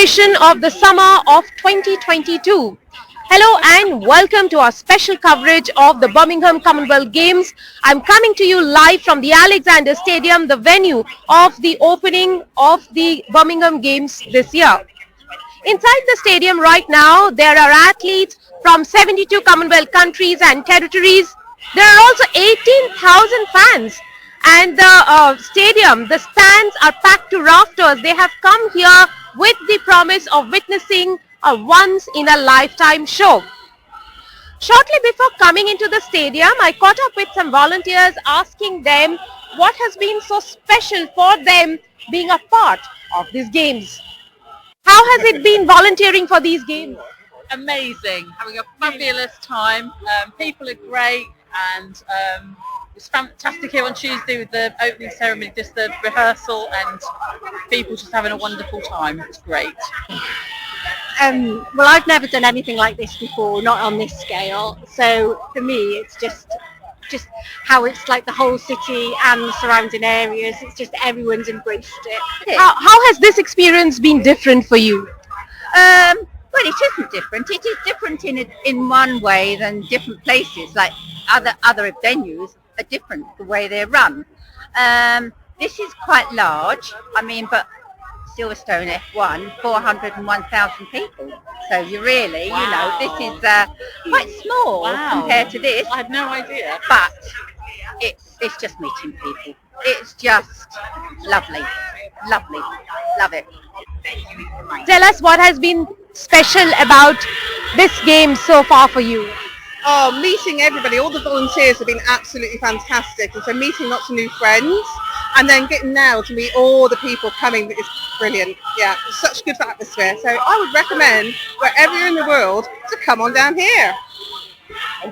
celebration of the summer of 2022. Hello and welcome to our special coverage of the Birmingham Commonwealth Games. I'm coming to you live from the Alexander Stadium, the venue of the opening of the Birmingham Games this year. Inside the stadium right now, there are athletes from 72 Commonwealth countries and territories. There are also 18,000 fans. And the stadium, the stands are packed to rafters. They have come here with the promise of witnessing a once-in-a-lifetime show. Shortly before coming into the stadium, I caught up with some volunteers asking them what has been so special for them being a part of these games. How has it been volunteering for these games? Amazing, having a fabulous time. People are great, and it's fantastic here on Tuesday with the opening ceremony, just the rehearsal, and people just having a wonderful time. It's great. Well, I've never done anything like this before, not on this scale. So for me, it's just how it's like the whole city and the surrounding areas. It's just everyone's embraced it. How has this experience been different for you? Well, it isn't different. It is different in one way than different places, like other venues are different the way they're run. This is quite large. I mean, but Silverstone F1, 401,000 people. So you really, you know, this is quite small compared to this. I had no idea. But it's just meeting people. It's just lovely, lovely, love it. Tell us what has been special about this game so far for you. Oh, meeting everybody, all the volunteers have been absolutely fantastic, and so meeting lots of new friends, and then getting now to meet all the people coming is brilliant. Yeah, such good atmosphere. So I would recommend wherever you're in the world to come on down here.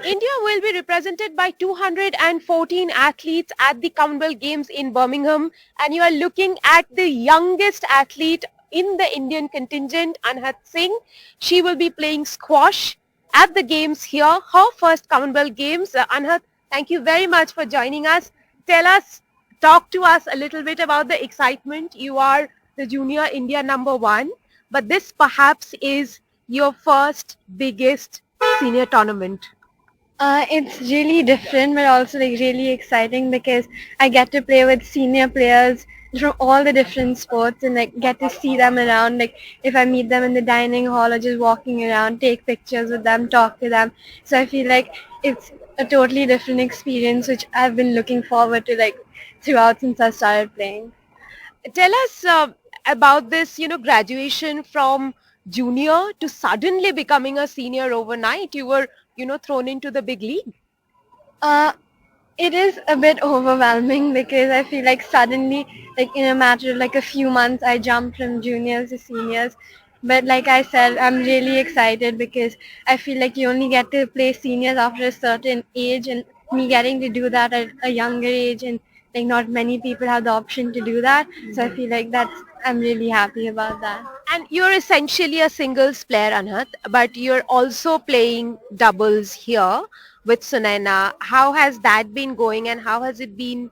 India will be represented by 214 athletes at the Commonwealth Games in Birmingham, and you are looking at the youngest athlete in the Indian contingent, Anahat Singh. She will be playing squash at the games here, her first Commonwealth Games. Anahat, thank you very much for joining us. Talk to us a little bit about the excitement. You are the Junior India #1, but this perhaps is your first biggest senior tournament. It's really different, but also like really exciting because I get to play with senior players from all the different sports and like get to see them around. Like if I meet them in the dining hall or just walking around, take pictures with them, talk to them. So I feel like it's a totally different experience which I've been looking forward to like throughout since I started playing. Tell us about this, graduation from junior to suddenly becoming a senior overnight. You were, thrown into the big league. It is a bit overwhelming because I feel like suddenly, like in a matter of like a few months, I jumped from juniors to seniors. But like I said, I'm really excited because I feel like you only get to play seniors after a certain age, and me getting to do that at a younger age, and like not many people have the option to do that. So I feel like I'm really happy about that. And you're essentially a singles player, Anahat, but you're also playing doubles here with Sunaina. How has that been going, and how has it been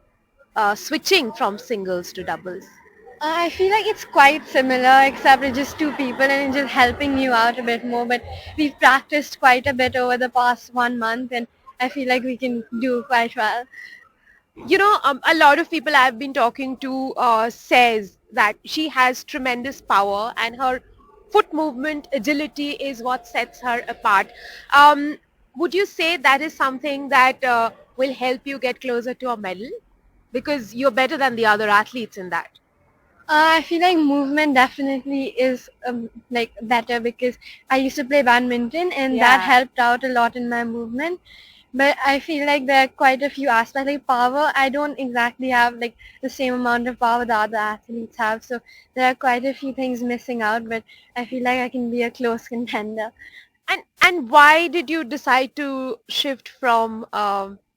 switching from singles to doubles? I feel like it's quite similar, except it's just two people and it's just helping you out a bit more. But we've practiced quite a bit over the past 1 month, and I feel like we can do quite well. A lot of people I've been talking to says that she has tremendous power, and her foot movement agility is what sets her apart. Would you say that is something that will help you get closer to a medal? Because you're better than the other athletes in that. I feel like movement definitely is like better because I used to play badminton and that helped out a lot in my movement. But I feel like there are quite a few aspects like power. I don't exactly have like the same amount of power the other athletes have. So there are quite a few things missing out, but I feel like I can be a close contender. And why did you decide to shift from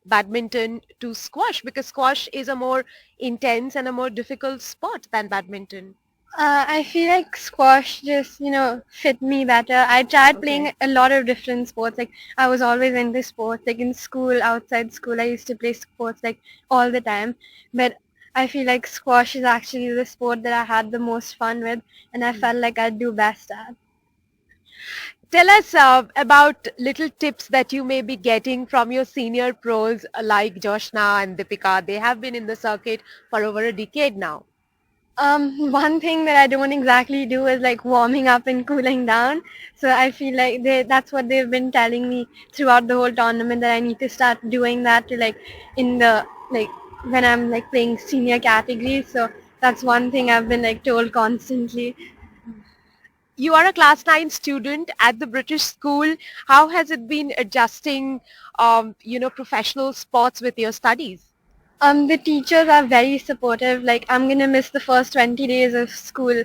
badminton to squash? Because squash is a more intense and a more difficult sport than badminton. I feel like squash just, fit me better. I tried playing a lot of different sports. Like I was always into sports. Like in school, outside school, I used to play sports like all the time. But I feel like squash is actually the sport that I had the most fun with, and I felt like I'd do best at. Tell us about little tips that you may be getting from your senior pros like Joshna and Deepika. They have been in the circuit for over a decade now. One thing that I don't exactly do is like warming up and cooling down. So I feel like that's what they've been telling me throughout the whole tournament, that I need to start doing that to like in the like when I'm like playing senior categories. So that's one thing I've been like told constantly. You are a class 9 student at the British school. How has it been adjusting, professional sports with your studies? The teachers are very supportive. Like I'm gonna miss the first 20 days of school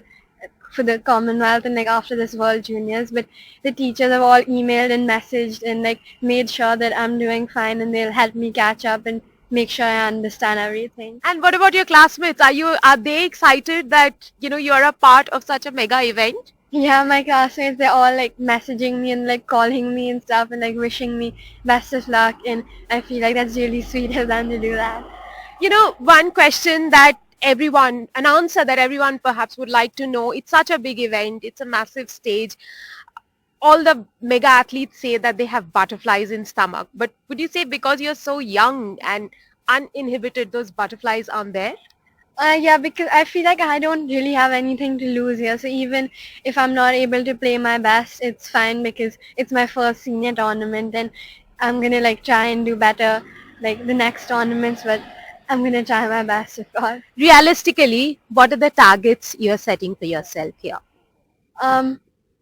for the Commonwealth and like after this World Juniors, but the teachers have all emailed and messaged and like made sure that I'm doing fine, and they'll help me catch up and make sure I understand everything. And what about your classmates? Are they excited that, you are a part of such a mega event? Yeah, my classmates, they're all like messaging me and like calling me and stuff and like wishing me best of luck, and I feel like that's really sweet of them to do that. One question that an answer that everyone perhaps would like to know, it's such a big event, it's a massive stage. All the mega athletes say that they have butterflies in stomach, but would you say because you're so young and uninhibited, those butterflies aren't there? Yeah, because I feel like I don't really have anything to lose here. So even if I'm not able to play my best, it's fine because it's my first senior tournament, and I'm gonna like try and do better like the next tournaments, but I'm gonna try my best, of course. Realistically, what are the targets you're setting for yourself here?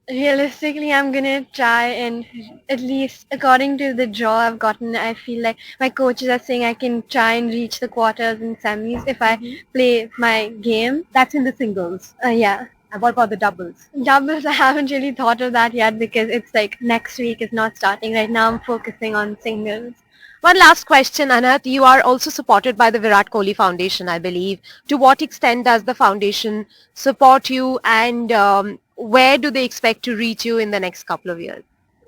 Realistically, I'm gonna try and at least according to the draw I've gotten, I feel like my coaches are saying I can try and reach the quarters and semis if I play my game. That's in the singles. Yeah. And what about the doubles? Doubles, I haven't really thought of that yet because it's like next week is not starting. Right now I'm focusing on singles. One last question, Anahat. You are also supported by the Virat Kohli Foundation, I believe. To what extent does the foundation support you, and where do they expect to reach you in the next couple of years?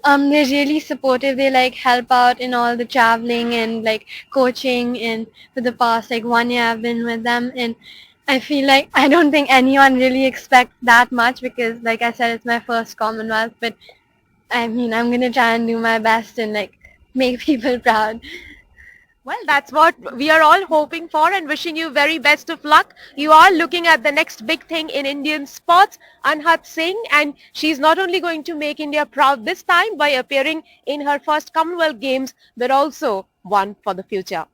They're really supportive. They like help out in all the traveling and like coaching, and for the past like 1 year I've been with them, and I feel like I don't think anyone really expects that much because like I said, it's my first Commonwealth, but I mean, I'm going to try and do my best and like make people proud. Well, that's what we are all hoping for and wishing you very best of luck. You are looking at the next big thing in Indian sports, Anahat Singh, and she's not only going to make India proud this time by appearing in her first Commonwealth Games, but also one for the future.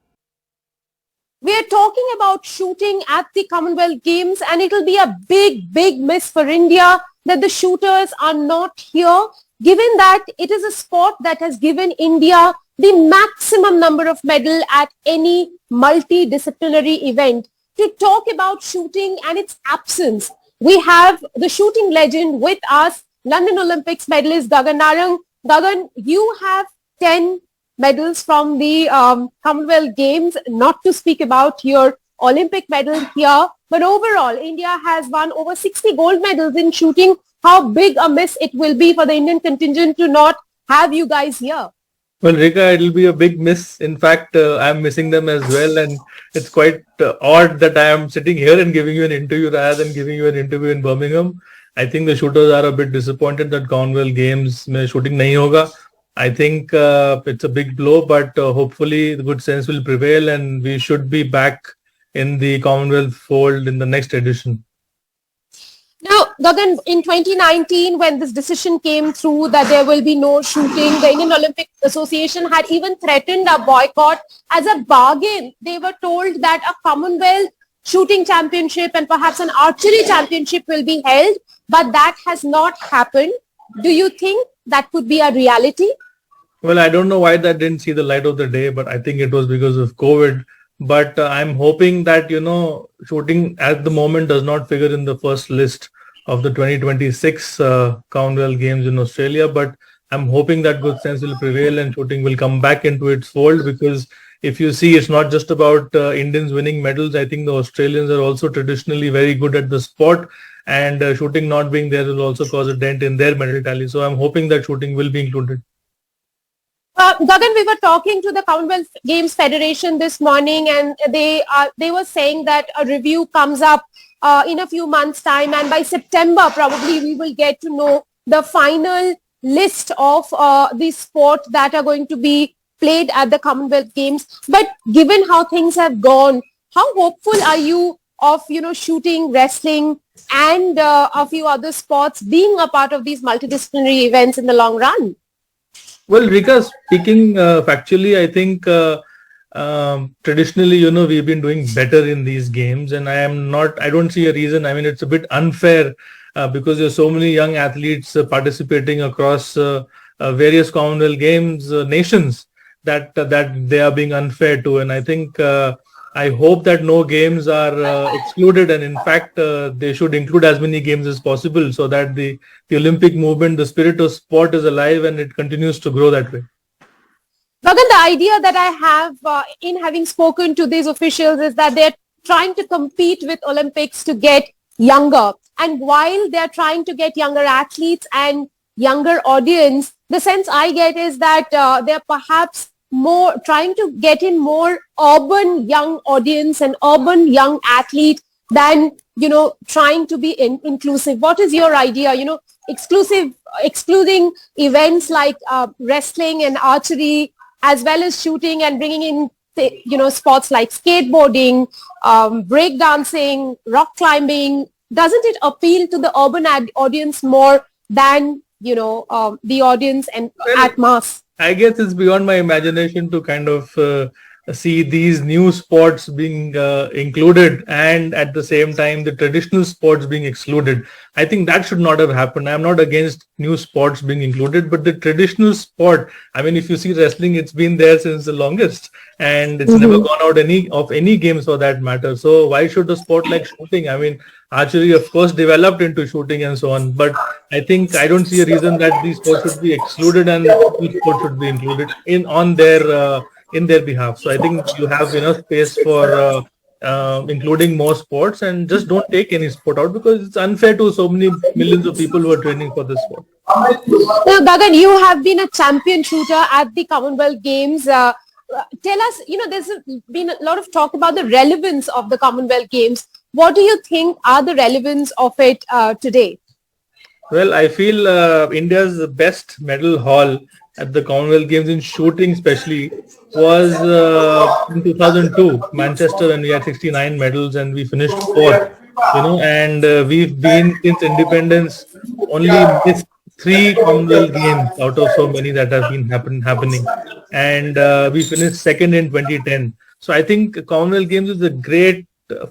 We are talking about shooting at the Commonwealth Games, and it will be a big, big miss for India that the shooters are not here, given that it is a sport that has given India the maximum number of medals at any multidisciplinary event. To talk about shooting and its absence, we have the shooting legend with us, London Olympics medalist Gagan Narang. Gagan, you have 10 medals from the Commonwealth Games, not to speak about your Olympic medal here, but overall India has won over 60 gold medals in shooting. How big a miss it will be for the Indian contingent to not have you guys here? Well, Rica, it'll be a big miss. In fact, I'm missing them as well, and it's quite odd that I am sitting here and giving you an interview rather than giving you an interview in Birmingham. I think the shooters are a bit disappointed that Commonwealth Games mein shooting nahi hoga. I think it's a big blow, but hopefully the good sense will prevail and we should be back in the Commonwealth fold in the next edition. Now, Gagan, in 2019, when this decision came through that there will be no shooting, the Indian Olympic Association had even threatened a boycott. As a bargain, they were told that a Commonwealth shooting championship and perhaps an archery championship will be held, but that has not happened. Do you think that could be a reality? Well, I don't know why that didn't see the light of the day, but I think it was because of COVID. But I'm hoping that, shooting at the moment does not figure in the first list of the 2026 Commonwealth Games in Australia. But I'm hoping that good sense will prevail and shooting will come back into its fold, because if you see, it's not just about Indians winning medals. I think the Australians are also traditionally very good at the sport, and shooting not being there will also cause a dent in their medal tally. So I'm hoping that shooting will be included. Gagan, we were talking to the Commonwealth Games Federation this morning, and they were saying that a review comes up in a few months' time, and by September probably we will get to know the final list of the sport that are going to be played at the Commonwealth Games. But given how things have gone, how hopeful are you of shooting, wrestling, and a few other sports being a part of these multidisciplinary events in the long run? Well, Rica, speaking factually, I think traditionally, we've been doing better in these games, and I don't see a reason. I mean, it's a bit unfair because there's so many young athletes participating across various Commonwealth Games nations that they are being unfair to. And I think I hope that no games are excluded, and in fact, they should include as many games as possible so that the Olympic movement, the spirit of sport is alive and it continues to grow that way. Gagan, the idea that I have in having spoken to these officials is that they're trying to compete with Olympics to get younger. And while they're trying to get younger athletes and younger audience, the sense I get is that they're perhaps more trying to get in more urban young audience and urban young athlete than trying to be inclusive. What is your idea? Excluding events like wrestling and archery, as well as shooting, and bringing in sports like skateboarding, breakdancing, rock climbing. Doesn't it appeal to the urban audience more than the audience and at mass? I guess it's beyond my imagination to kind of see these new sports being included and at the same time the traditional sports being excluded. I think that should not have happened. I'm not against new sports being included, but the traditional sport, I mean, if you see wrestling, it's been there since the longest, and it's never gone out of any games for that matter. So why should a sport like shooting? I mean, archery, of course, developed into shooting and so on, but I don't see a reason that these sports should be excluded and each sport should be included in their behalf. So I think you have enough space for including more sports, and just don't take any sport out because it's unfair to so many millions of people who are training for this sport. Now, Gagan, you have been a champion shooter at the Commonwealth Games. Tell us, there's been a lot of talk about the relevance of the Commonwealth Games. What do you think are the relevance of it today? Well, I feel India's best medal haul at the Commonwealth Games in shooting especially was in 2002, Manchester, when we had 69 medals and we finished fourth. And we've been, since independence, only missed 3 Commonwealth Games out of so many that have been happening. And we finished second in 2010. So I think Commonwealth Games is a great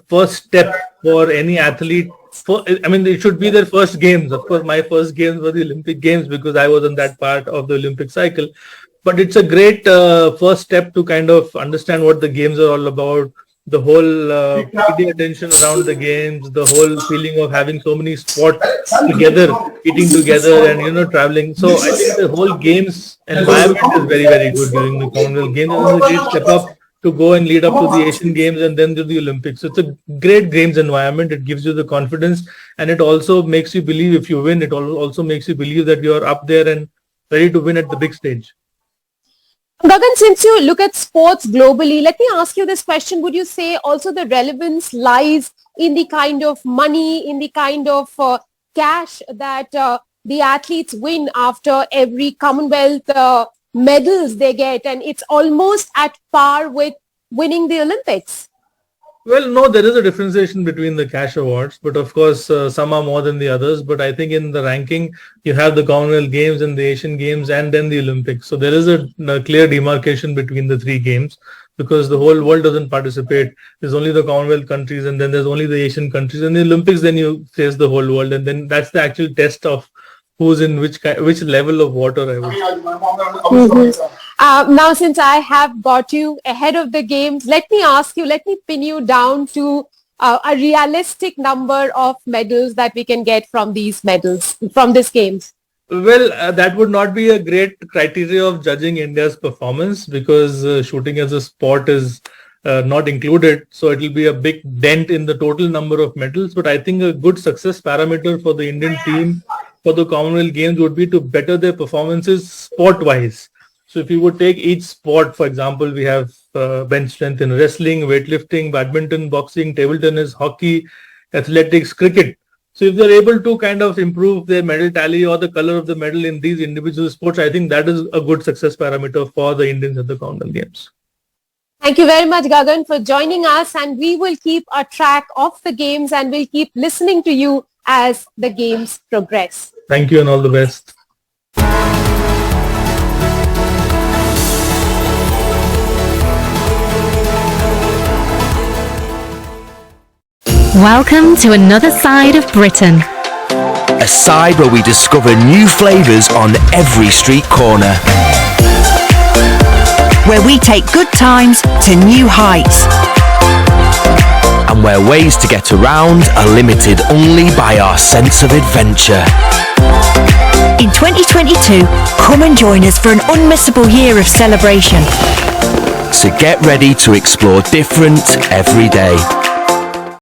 first step for any athlete. It should be their first games. Of course, my first games were the Olympic Games because I wasn't that part of the Olympic cycle. But it's a great first step to kind of understand what the games are all about, the whole media attention around the games, the whole feeling of having so many sports together, eating together and, traveling. So I think the whole games environment is very, very good during the Commonwealth Games. It was a great step up to go and lead up to the Asian Games and then to the Olympics. So it's a great games environment. It gives you the confidence, and it also makes you believe if you win, it also makes you believe that you're up there and ready to win at the big stage. Gagan, since you look at sports globally, let me ask you this question. Would you say also the relevance lies in the kind of money, in the kind of cash that the athletes win after every Commonwealth medals they get, and it's almost at par with winning the Olympics? Well, no, there is a differentiation between the cash awards, but of course some are more than the others. But I think in the ranking, you have the Commonwealth Games and the Asian Games and then the Olympics. So there is a clear demarcation between the 3 games because the whole world doesn't participate. There's only the Commonwealth countries, and then there's only the Asian countries. And the Olympics, then you face the whole world, and then that's the actual test of who's in which level of water, I would say. Now, since I have got you ahead of the games, let me pin you down to a realistic number of medals that we can get from these games. Well, that would not be a great criteria of judging India's performance because shooting as a sport is not included. So it will be a big dent in the total number of medals. But I think a good success parameter for the Indian team for the Commonwealth Games would be to better their performances sport-wise. So if you would take each sport, for example, we have bench strength in wrestling, weightlifting, badminton, boxing, table tennis, hockey, athletics, cricket. So if they're able to kind of improve their medal tally or the color of the medal in these individual sports, I think that is a good success parameter for the Indians at the Commonwealth Games. Thank you very much, Gagan, for joining us, and we will keep a track of the games and we'll keep listening to you as the games progress. Thank you and all the best. Welcome to another side of Britain. A side where we discover new flavours on every street corner. Where we take good times to new heights. And where ways to get around are limited only by our sense of adventure. In 2022, come and join us for an unmissable year of celebration. So get ready to explore different every day.